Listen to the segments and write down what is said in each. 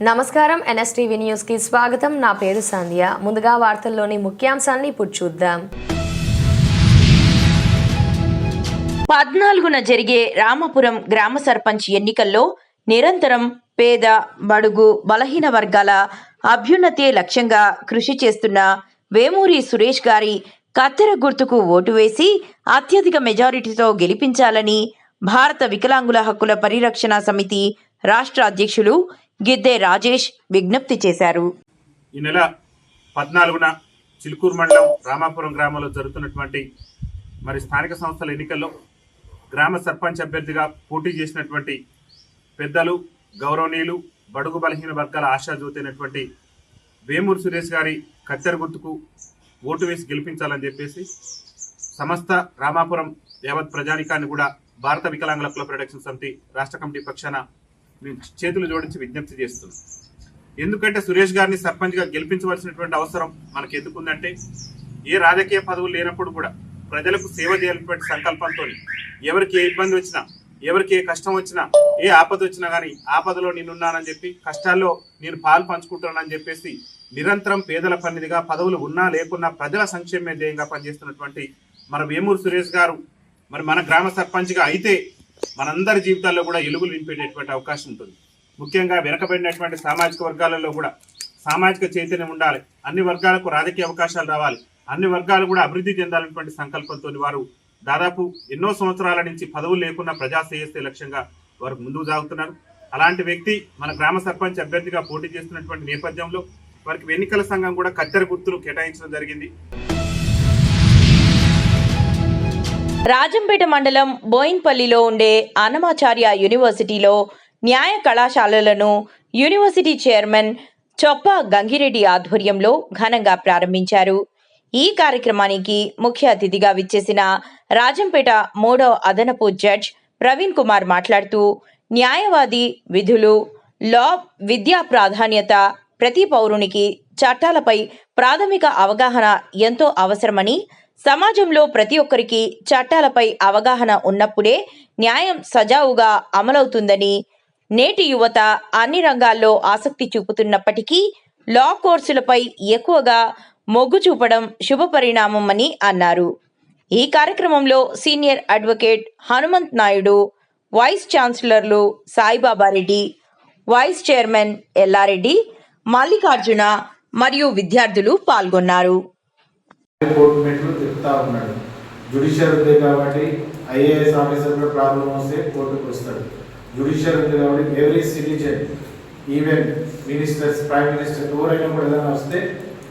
నమస్కారం. NSTV news కి స్వాగతం. నా పేరు సంధ్య. ముందుగా వార్తల్లోని ముఖ్యాంశాలను ఇప్పుడు చూద్దాం. 14న జరిగే రామాపురం గ్రామ సర్పంచ్ ఎన్నికల్లో నిరంతరం పేద, బడుగు, బలహీన వర్గాల అభ్యున్నతే లక్ష్యంగా కృషి చేస్తున్న వేమూరి సురేష్ గారి కత్తెర గుర్తుకు ఓటు వేసి అత్యధిక మెజారిటీతో గెలిపించాలని భారత వికలాంగుల హక్కుల పరిరక్షణ సమితి రాష్ట్ర అధ్యక్షులు గిద్దె రాజేష్ విజ్ఞప్తి చేశారు. ఈ నెల 14న చిలుకూరు మండలం రామాపురం గ్రామంలో జరుగుతున్నటువంటి స్థానిక సంస్థల ఎన్నికల్లో గ్రామ సర్పంచ్ అభ్యర్థిగా పోటీ చేసినటువంటి పెద్దలు, గౌరవనీయులు, బడుగు బలహీన వర్గాల ఆశాజ్యోతి అయినటువంటి వేమూరి సురేష్ గారి కత్తెర గుర్తుకు ఓటు వేసి గెలిపించాలని చెప్పేసి సమస్త రామాపురం యావత్ ప్రజానికాన్ని కూడా భారత వికలాంగుల హక్కుల పరిరక్షణ సమితి రాష్ట్ర కమిటీ పక్షాన మేము చేతులు జోడించి విజ్ఞప్తి చేస్తున్నాం. ఎందుకంటే సురేష్ గారిని సర్పంచ్గా గెలిపించవలసినటువంటి అవసరం మనకు ఎందుకుందంటే, ఏ రాజకీయ పదవులు లేనప్పుడు కూడా ప్రజలకు సేవ చేయాలనేటువంటి సంకల్పంతో ఎవరికి ఏ ఇబ్బంది వచ్చినా, ఎవరికి ఏ కష్టం వచ్చినా, ఏ ఆపద వచ్చినా కానీ ఆపదలో నేనున్నానని చెప్పి, కష్టాల్లో నేను పాలు పంచుకుంటున్నానని చెప్పేసి నిరంతరం పేదల పన్నిదిగా పదవులు ఉన్నా లేకున్నా ప్రజల సంక్షేమ ధ్యేయంగా పనిచేస్తున్నటువంటి మన వేమూరి సురేష్ గారు మన గ్రామ సర్పంచ్గా అయితే మనందరి జీవితాల్లో కూడా ఎలుగులు నింపేటటువంటి అవకాశం ఉంటుంది. ముఖ్యంగా వెనకబడినటువంటి సామాజిక వర్గాలలో కూడా సామాజిక చైతన్యం ఉండాలి, అన్ని వర్గాలకు రాజకీయ అవకాశాలు రావాలి, అన్ని వర్గాలు కూడా అభివృద్ధి చెందాలనేటువంటి సంకల్పంతో వారు దాదాపు ఎన్నో సంవత్సరాల నుంచి పదవులు లేకుండా ప్రజా శ్రేయస్సే లక్ష్యంగా వారు ముందుకు సాగుతున్నారు. అలాంటి వ్యక్తి మన గ్రామ సర్పంచ్ అభ్యర్థిగా పోటీ చేస్తున్నటువంటి నేపథ్యంలో వారికి ఎన్నికల సంఘం కూడా కత్తెర గుర్తులు కేటాయించడం జరిగింది. రాజంపేట మండలం బోయిన్పల్లిలో ఉండే అన్నమాచార్య యూనివర్సిటీలో న్యాయ కళాశాలలను యూనివర్సిటీ చైర్మన్ చొప్ప గంగిరెడ్డి ఆధ్వర్యంలో ఘనంగా ప్రారంభించారు. ఈ కార్యక్రమానికి ముఖ్య అతిథిగా విచ్చేసిన రాజంపేట 3వ అదనపు జడ్జ్ ప్రవీణ్ కుమార్ మాట్లాడుతూ, న్యాయవాది విధులు, లా, విద్యా ప్రాధాన్యత, ప్రతి పౌరునికి చట్టాలపై ప్రాథమిక అవగాహన ఎంతో అవసరమని, సమాజంలో ప్రతి ఒక్కరికి చట్టాలపై అవగాహన ఉన్నప్పుడే న్యాయం సజావుగా అమలవుతుందని, నేటి యువత అన్ని రంగాల్లో ఆసక్తి చూపుతున్నప్పటికీ లా కోర్సులపై ఎక్కువగా మొగ్గు చూపడం శుభపరిణామమని అన్నారు. ఈ కార్యక్రమంలో senior advocate Hanumanth Naidu, vice ఛాన్సలర్లు సాయిబాబా రెడ్డి, వైస్ చైర్మన్ ఎల్లారెడ్డి, మల్లికార్జున మరియు విద్యార్థులు పాల్గొన్నారు. చెప్తా ఉన్నాడు, జ్యుడిషియల్ ఉంది కాబట్టి ఐఏఎస్ ఆఫీసర్ కూడా ప్రాబ్లం వస్తే కోర్టుకు వస్తాడు. జ్యుడిషియల్ ఉంది కాబట్టి every citizen, even ministers, prime minister ఎవరైనా కూడా ఏదైనా వస్తే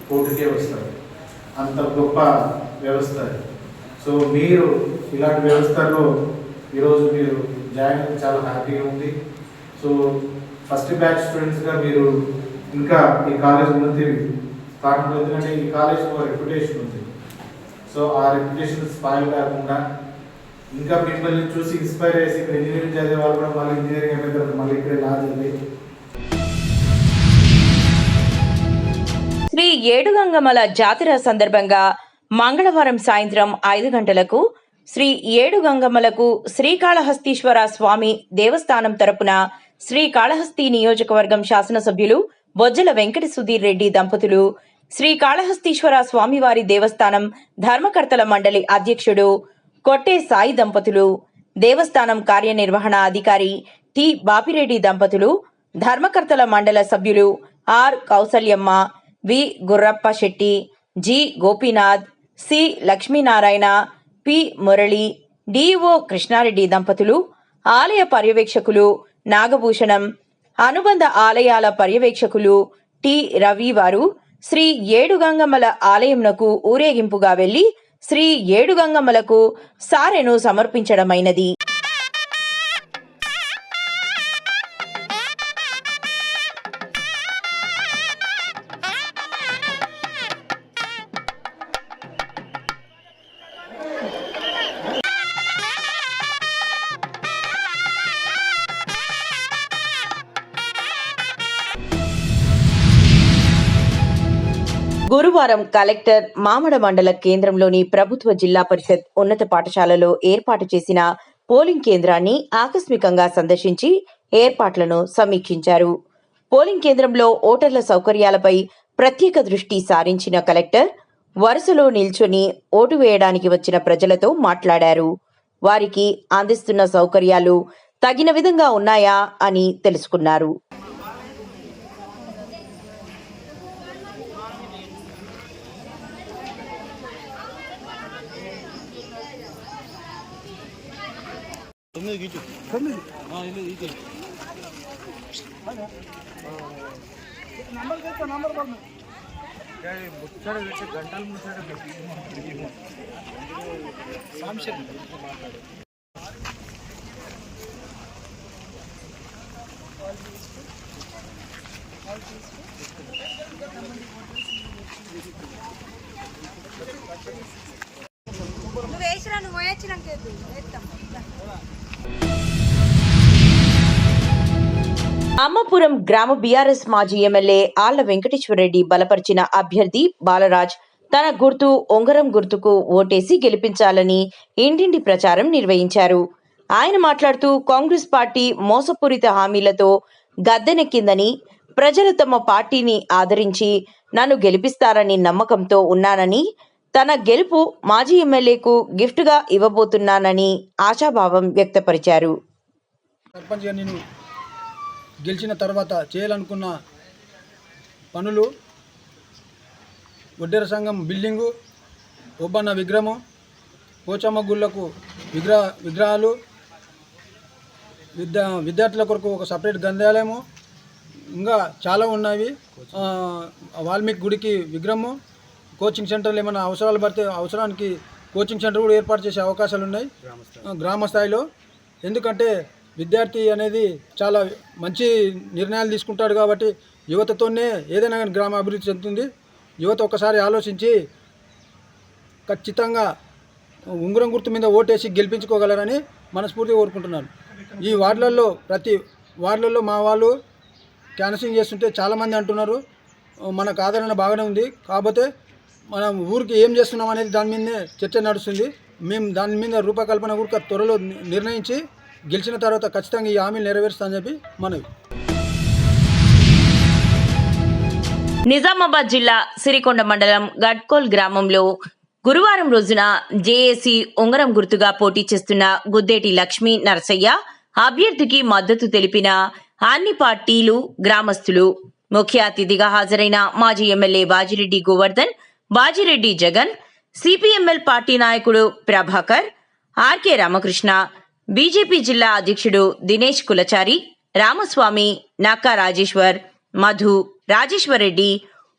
కోర్టుకే వస్తారు. అంత గొప్ప వ్యవస్థ. సో మీరు ఇలాంటి వ్యవస్థలో ఈరోజు మీరు జాయిన్ అవ్వడం చాలా హ్యాపీగా ఉంది. సో ఫస్ట్ బ్యాచ్ స్టూడెంట్స్గా మీరు ఇంకా ఈ కాలేజ్ ముందు స్టార్ట్ అవుతుందంటే ఈ కాలేజ్ ఒక రెప్యుటేషన్ ఉంది. సో ఆ రెప్యుటేషన్ స్పాయిల్ కాకుండా ఇంకా మిమ్మల్ని చూసి ఇన్స్పైర్ చేసి ఇక్కడ ఇంజనీరింగ్ చదివే వాళ్ళు కూడా మళ్ళీ ఇంజనీరింగ్ అయిపోయిన తర్వాత మళ్ళీ ఇక్కడ లా చదివి శ్రీ ఏడుగంగమల జాతర సందర్భంగా మంగళవారం సాయంత్రం 5 గంటలకు శ్రీ ఏడుగంగమలకు శ్రీకాళహస్తీశ్వర స్వామి దేవస్థానం తరపున శ్రీకాళహస్తి నియోజకవర్గం శాసనసభ్యులు బొజ్జల వెంకట సుధీర్ రెడ్డి దంపతులు, శ్రీకాళహస్తీశ్వర స్వామివారి దేవస్థానం ధర్మకర్తల మండలి అధ్యక్షుడు కొట్టే సాయి దంపతులు, దేవస్థానం కార్యనిర్వహణ అధికారి టి బాపిరెడ్డి దంపతులు, ధర్మకర్తల మండల సభ్యులు R Kousalyamma, V Gurrappa Shetty, G Gopinath, C Lakshminarayana, P Murali, DO Krishnareddy దంపతులు, ఆలయ పర్యవేక్షకులు నాగభూషణం, అనుబంధ ఆలయాల పర్యవేక్షకులు టి రవి వారు శ్రీ ఏడుగంగమ్మల ఆలయంనకు ఊరేగింపుగా వెళ్లి శ్రీ ఏడుగంగమ్మలకు సారెను సమర్పించడమైనది. గురువారం కలెక్టర్ మామడ మండల కేంద్రంలోని ప్రభుత్వ జిల్లా పరిషత్ ఉన్నత పాఠశాలలో ఏర్పాటు చేసిన పోలింగ్ కేంద్రాన్ని ఆకస్మికంగా సందర్శించి ఏర్పాట్లను సమీక్షించారు. పోలింగ్ కేంద్రంలో ఓటర్ల సౌకర్యాలపై ప్రత్యేక దృష్టి సారించిన కలెక్టర్ వరుసలో నిల్చొని ఓటు వేయడానికి వచ్చిన ప్రజలతో మాట్లాడారు. వారికి అందిస్తున్న సౌకర్యాలు తగిన విధంగా ఉన్నాయా అని తెలుసుకున్నారు. నువ్వు వేసిరా, నువ్వు వేయించినాక వేస్తాం. అమ్మపురం గ్రామ బీఆర్ఎస్ మాజీ ఎమ్మెల్యే ఆళ్ల వెంకటేశ్వరరెడ్డి బలపరిచిన అభ్యర్థి బాలరాజ్ తన గుర్తు ఉంగరం గుర్తుకు ఓటేసి గెలిపించాలని ఇంటింటి ప్రచారం నిర్వహించారు. ఆయన మాట్లాడుతూ కాంగ్రెస్ పార్టీ మోసపూరిత హామీలతో గద్దెనెక్కిందని, ప్రజలు తమ పార్టీని ఆదరించి నన్ను గెలిపిస్తారని నమ్మకంతో ఉన్నానని, తన గెలుపు మాజీ ఎమ్మెల్యేకు గిఫ్ట్గా ఇవ్వబోతున్నానని ఆశాభావం వ్యక్తపరిచారు. సర్పంచ్గా నేను గెలిచిన తర్వాత చేయాలనుకున్న పనులు ఒడ్డెర సంఘం బిల్డింగు, ఒబ్బన్న విగ్రహము, పోచమ్మ గుళ్ళకు విగ్రహాలు, విద్యార్థుల కొరకు ఒక సపరేట్ గ్రంథాలయము, ఇంకా చాలా ఉన్నవి. వాల్మీకి గుడికి విగ్రహము, కోచింగ్ సెంటర్లు ఏమైనా అవసరాలు పడితే అవసరానికి కోచింగ్ సెంటర్ కూడా ఏర్పాటు చేసే అవకాశాలు ఉన్నాయి గ్రామ స్థాయిలో. ఎందుకంటే విద్యార్థి అనేది చాలా మంచి నిర్ణయాలు తీసుకుంటాడు కాబట్టి యువతతోనే ఏదైనా కానీ గ్రామ అభివృద్ధి చెందుతుంది. యువత ఒకసారి ఆలోచించి ఖచ్చితంగా ఉంగరం గుర్తు మీద ఓటేసి గెలిపించుకోగలరని మనస్ఫూర్తిగా కోరుకుంటున్నాను. ఈ వార్డులలో ప్రతి వార్డులలో మా వాళ్ళు క్యాన్సింగ్ చేస్తుంటే చాలామంది అంటున్నారు మనకు ఆదరణ బాగానే ఉంది, కాకపోతే మనం ఊరికి ఏం చేస్తున్నాం అనేది దాని మీదనే చర్చ నడుస్తుంది. మేము దాని మీద రూపకల్పన కూడా త్వరలో నిర్ణయించి గెలిచిన తర్వాత ఖచ్చితంగా ఈ హామీలు నెరవేరుస్తామని చెప్పి మనవి. నిజామాబాద్ జిల్లా సిరికొండ మండలం గడ్కోల్ గ్రామంలో గురువారం రోజున జేఏసీ ఉంగరం గుర్తుగా పోటీ చేస్తున్న గుద్దేటి లక్ష్మీ నరసయ్య అభ్యర్థికి మద్దతు తెలిపిన అన్ని పార్టీలు, గ్రామస్తులు, ముఖ్య అతిథిగా హాజరైన మాజీ MLA Bajireddy Govardhan, Bajireddy Jagan, CPML party నాయకుడు ప్రభాకర్, ఆర్కే రామకృష్ణ, బీజేపీ జిల్లా అధ్యక్షుడు దినేష్ కులచారి, రామస్వామి, నాకా రాజేశ్వర్, మధు, రాజేశ్వర్ రెడ్డి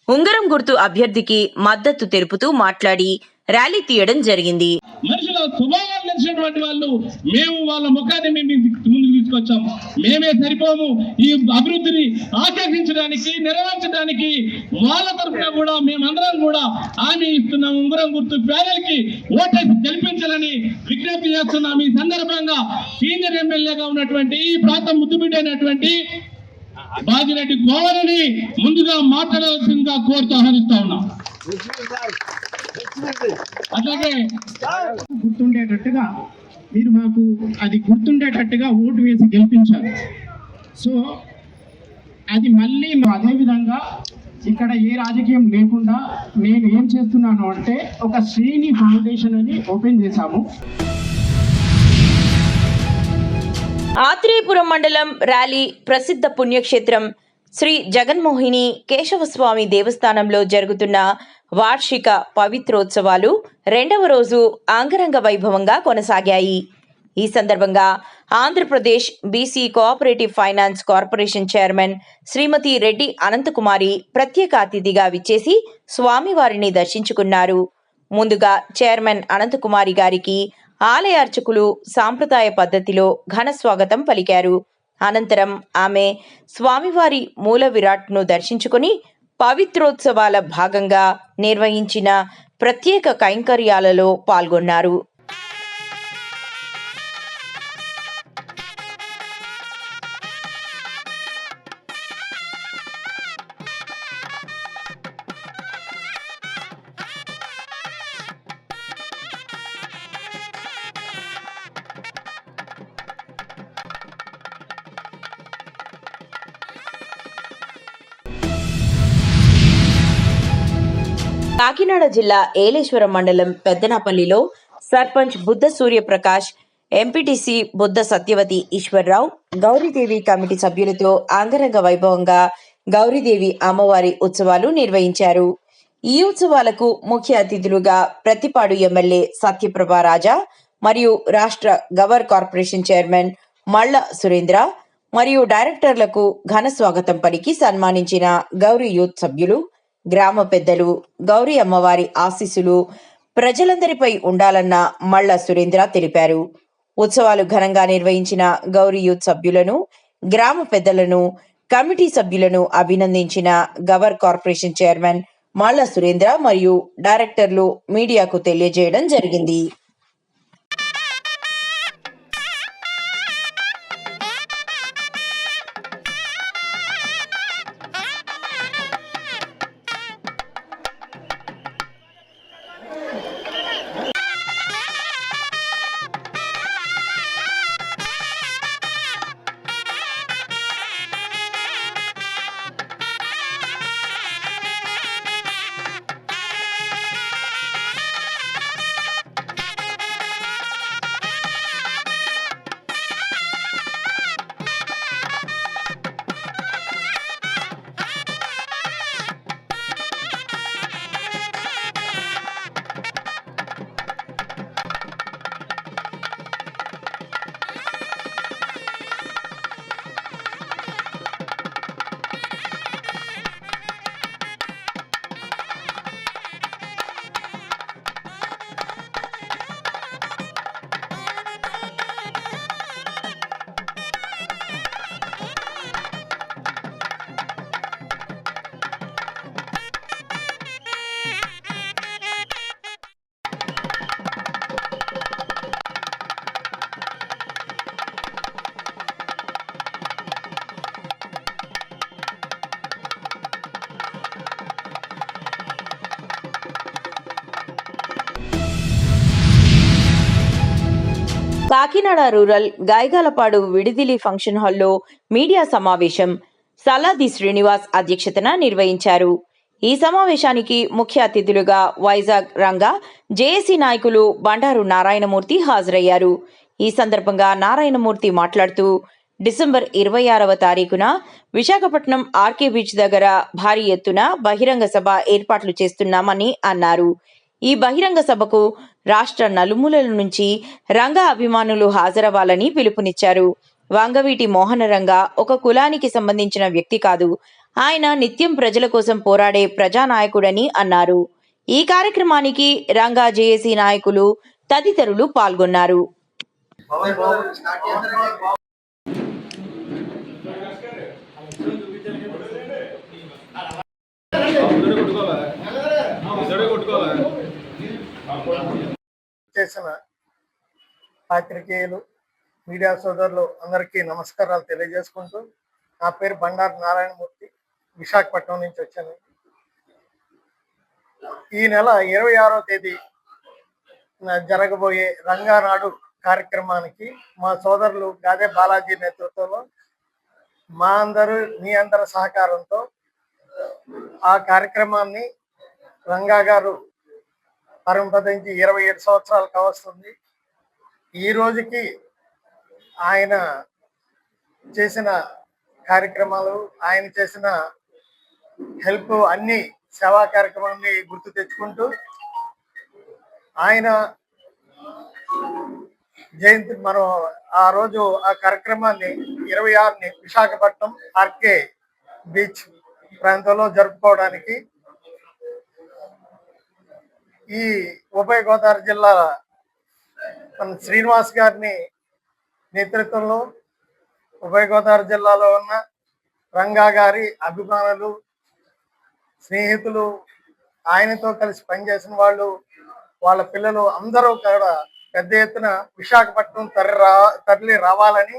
ఉంగరం గుర్తు అభ్యర్థికి మద్దతు తెలుపుతూ మాట్లాడి ర్యాలీ తీయడం జరిగింది. మనుషుల స్వభావాలు తెలిసినటువంటి వాళ్ళు మేము వాళ్ళ ముఖాన్ని మేము ముందుకు తీసుకొచ్చాం. మేమే సరిపోము ఈ అభివృద్ధిని ఆకాంక్షించడానికి, నెరవేర్చడానికి. వాళ్ళ తరఫున కూడా మేమందరం కూడా హామీ ఇస్తున్నాం. ఉంగరం గుర్తు పేదలకి ఓటేసి గెలిపించాలని విజ్ఞప్తి చేస్తున్నాం. ఈ సందర్భంగా సీనియర్ ఎమ్మెల్యేగా ఉన్నటువంటి ఈ ప్రాంతం ముద్దుబిడ్డైనటువంటి బాజిరెడ్డి గోవర్ధన్ని ముందుగా మాట్లాడాల్సిందిగా కోరుతూ ఆహ్వానిస్తా ఉన్నాం. అట్లాగే గుర్తుండేటట్టుగా మీరు మాకు అది గుర్తుండేటట్టుగా ఓటు వేసి గెలిపించారు. సో అది మళ్ళీ అదేవిధంగా ఇక్కడ ఏ రాజకీయం లేకుండా నేను ఏం చేస్తున్నాను అంటే ఒక శ్రేణి ఫౌండేషన్ అని ఓపెన్ చేశాము. ఆత్రేయపురం మండలం ర్యాలీ ప్రసిద్ధ పుణ్యక్షేత్రం శ్రీ జగన్మోహిని కేశవస్వామి దేవస్థానంలో జరుగుతున్న వార్షిక పవిత్రోత్సవాలు 2వ రోజు అంగరంగ వైభవంగా కొనసాగాయి. ఈ సందర్భంగా Andhra Pradesh BC cooperative finance corporation chairman Shrimati Reddy Anantakumari ప్రత్యేక అతిథిగా విచ్చేసి స్వామివారిని దర్శించుకున్నారు. ముందుగా చైర్మన్ అనంతకుమారి గారికి ఆలయ అర్చకులు సాంప్రదాయ పద్ధతిలో ఘన స్వాగతం పలికారు. అనంతరం ఆమె స్వామివారి మూల విరాట్ను దర్శించుకుని పవిత్రోత్సవాల భాగంగా నిర్వహించిన ప్రత్యేక కైంకర్యాలలో పాల్గొన్నారు. కాకినాడ జిల్లా ఏలేశ్వరం మండలం పెద్దనాపల్లిలో సర్పంచ్ బుద్ధ సూర్యప్రకాష్, ఎంపీటీసీ బుద్ధ సత్యవతి ఈశ్వర్రావు, గౌరీదేవి కమిటీ సభ్యులతో అంగరంగ వైభవంగా గౌరీదేవి అమ్మవారి ఉత్సవాలు నిర్వహించారు. ఈ ఉత్సవాలకు ముఖ్య అతిథులుగా ప్రతిపాడు ఎమ్మెల్యే సత్యప్రభ రాజా మరియు రాష్ట్ర గవర్ కార్పొరేషన్ చైర్మన్ మళ్ళ సురేంద్ర మరియు డైరెక్టర్లకు ఘన స్వాగతం పలికి సన్మానించిన గౌరీ యూత్ సభ్యులు, గ్రామ పెద్దలు. గౌరీ అమ్మవారి ఆశీస్సులు ప్రజలందరిపై ఉండాలన్న మళ్ళ సురేంద్ర తెలిపారు. ఉత్సవాలు ఘనంగా నిర్వహించిన గౌరీ యూత్ సభ్యులను, గ్రామ పెద్దలను, కమిటీ సభ్యులను అభినందించిన గవర్ కార్పొరేషన్ చైర్మన్ మళ్ళ సురేంద్ర మరియు డైరెక్టర్లు మీడియాకు తెలియజేయడం జరిగింది. కాకినాడ రూరల్ గాయగాలపాడు విడిదిలి ఫంక్షన్ హాల్లో మీడియా సమావేశం సలాది శ్రీనివాస్ అధ్యక్షతన నిర్వహించారు. ఈ సమావేశానికి ముఖ్య అతిథులుగా వైజాగ్ రంగా జేఏసీ నాయకులు బండారు నారాయణమూర్తి హాజరయ్యారు. ఈ సందర్భంగా నారాయణమూర్తి మాట్లాడుతూ డిసెంబర్ 26వ తారీఖున విశాఖపట్నం ఆర్కే బీచ్ దగ్గర భారీ ఎత్తున బహిరంగ సభ ఏర్పాట్లు చేస్తున్నామని అన్నారు. ఈ బహిరంగ సభకు రాష్ట్ర నలుమూలల నుంచి రంగా అభిమానులు హాజరవ్వాలని పిలుపునిచ్చారు. వంగవీటి మోహన రంగా ఒక కులానికి సంబంధించిన వ్యక్తి కాదు, ఆయన నిత్యం ప్రజల కోసం పోరాడే ప్రజానాయకుడని అన్నారు. ఈ కార్యక్రమానికి రంగా జేఏసీ నాయకులు తదితరులు పాల్గొన్నారు. చేసిన పాత్రికేయులు, మీడియా సోదరులు అందరికీ నమస్కారాలు తెలియజేసుకుంటూ, నా పేరు బండారు నారాయణమూర్తి, విశాఖపట్నం నుంచి వచ్చాను. ఈ నెల 26వ తేదీ జరగబోయే రంగానాడు కార్యక్రమానికి మా సోదరులు గాదే బాలాజీ నేతృత్వంలో మీ అందరి సహకారంతో ఆ కార్యక్రమాన్ని రంగా గారు పరంపదించి 27 సంవత్సరాలు కావస్తుంది. ఈ రోజుకి ఆయన చేసిన కార్యక్రమాలు, ఆయన చేసిన హెల్ప్, అన్ని సేవా కార్యక్రమాన్ని గుర్తు తెచ్చుకుంటూ ఆయన జయంతి మనం ఆ రోజు ఆ కార్యక్రమాన్ని 26ని విశాఖపట్నం ఆర్కే బీచ్ ప్రాంతంలో జరుపుకోవడానికి ఈ ఉభయ గోదావరి జిల్లా మన శ్రీనివాస్ గారిని నేతృత్వంలో ఉభయ గోదావరి జిల్లాలో ఉన్న రంగా గారి అభిమానులు, స్నేహితులు, ఆయనతో కలిసి పనిచేసిన వాళ్ళు, వాళ్ళ పిల్లలు అందరూ కూడా పెద్ద ఎత్తున విశాఖపట్నం తరలి రావాలని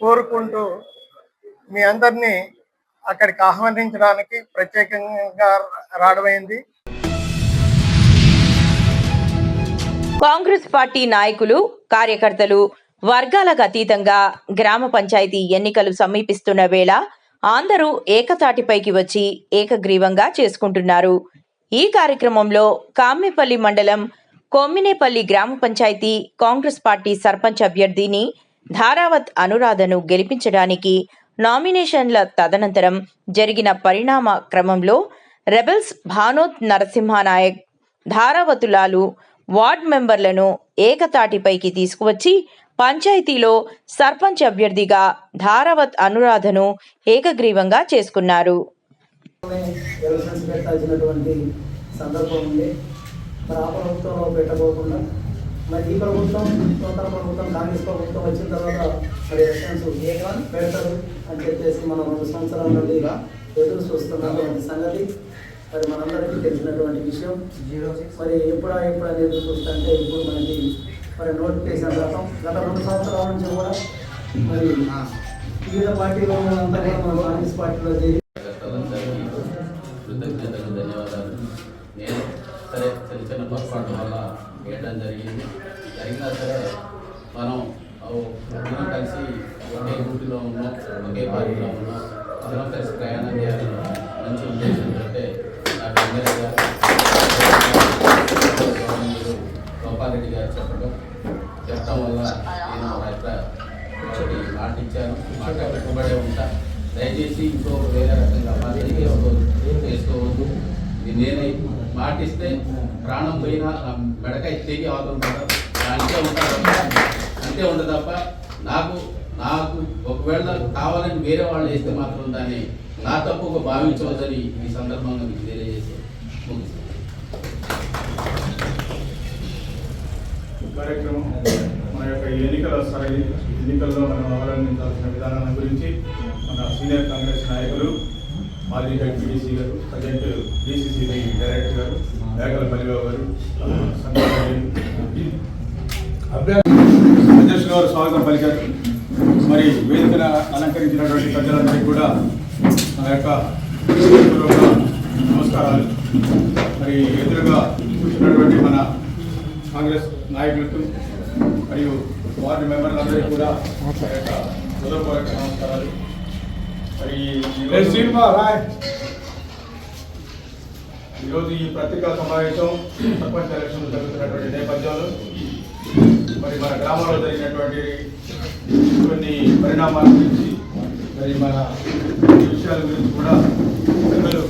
కోరుకుంటూ మీ అందరినీ అక్కడికి ఆహ్వానించడానికి ప్రత్యేకంగా రావడమైంది. కాంగ్రెస్ పార్టీ నాయకులు, కార్యకర్తలు వర్గాలకు అతీతంగా గ్రామ పంచాయతీ ఎన్నికలు సమీపిస్తున్న వేళ అందరూ ఏకతాటిపైకి వచ్చి ఏకగ్రీవంగా చేసుకుంటున్నారు. ఈ కార్యక్రమంలో కామ్మిపల్లి మండలం కొమ్మినేపల్లి గ్రామ పంచాయతీ కాంగ్రెస్ పార్టీ సర్పంచ్ అభ్యర్థిని ధారావత్ అనురాధను గెలిపించడానికి నామినేషన్ల తదనంతరం జరిగిన పరిణామ క్రమంలో రెబెల్స్ భానోత్ నరసింహానాయక్, ధారావతులాలు వార్డ్ మెంబర్లను ఏకతాటిపైకి తీసుకువచ్చి పంచాయతీలో సర్పంచ్ అభ్యర్థిగా ధారావత్ అనురాధను ఏకగ్రీవంగా చేసుకున్నారు. ఎలక్షన్స్ పెట్టాల్సినటువంటి సందర్భం ఉంది. మరి ఆ ప్రభుత్వంలో పెట్టబోకుండా మరి ఈ ప్రభుత్వం నూతన ప్రభుత్వం కాంగ్రెస్ ప్రభుత్వం వచ్చిన తర్వాత మరి ఎలక్షన్స్ పెడతారు అని చెప్పేసి మనం 2 సంవత్సరాల నుండి ఎదురు చూస్తున్నటువంటి సంగతి మరి మనందరికీ తెలిసినటువంటి విషయం. మరి ఎప్పుడని ఎదురు చూస్తుంటే ఇప్పుడు మనకి మరి నోటిఫికేషన్ రావడం గత 2 సంవత్సరాల నుంచి కూడా మరి వివిధ పార్టీలో అంతా కూడా మన కాంగ్రెస్ పార్టీలో చేరి కృతజ్ఞతలు, ధన్యవాదాలు. నేను సరే చిన్న పొరపాటు వల్ల వేయడం జరిగినా సరే మనం అందరం కలిసి ఒకే ఊటిలో ఉన్నాం, ఒకే పార్టీలో ఉన్నాం, అందరం కలిసి ప్రయాణం చేయాలని మంచి ఉద్దేశంతో నాకు ఎమ్మెల్యే గారు గోపాలరెడ్డి గారు చెప్పడం వల్ల నేను మాట ఇచ్చాను. మాట పెట్టుబడే ఉంటా. దయచేసి ఇంకో వేరే రకంగా చేసుకోవద్దు. నేనే మాటిస్తే ప్రాణం పోయినా మెడకాయ తెగి అవుతుంటారు. అంతే ఉండదు తప్ప నాకు ఒకవేళ కావాలని వేరే వాళ్ళు వేస్తే మాత్రం దాన్ని నా తప్పుగా భావించవద్దని ఈ సందర్భంగా మీకు తెలియజేసి కార్యక్రమం మన యొక్క ఎన్నికల్లో మనం అవలంబించాల్సిన విధానాల గురించి మన సీనియర్ కాంగ్రెస్ నాయకులు మాజీ జడ్పీటీసీ గారు, ప్రజెంట్ DCC డైరెక్టర్ గారు వేగలపల్లి గారు, అధ్యక్షులు గారు స్వాగతం పలికారు. మరి వేదికను అలంకరించినటువంటి ప్రజలందరికీ కూడా నా యొక్క నమస్కారాలు. మరి ఎదురుగా కూర్చున్నటువంటి మన కాంగ్రెస్ నాయకులకు మరియు వార్డు మెంబర్లందరికీ కూడా నా యొక్క హృదయపూర్వక నమస్కారాలు. మరి ఈరోజు ఈ పత్రికా సమావేశం సర్పంచ్ ఎలక్షన్ జరుగుతున్నటువంటి నేపథ్యంలో మరి మన గ్రామంలో జరిగినటువంటి కొన్ని పరిణామాల గురించి మరి మన విషయాల గురించి కూడా ప్రజలు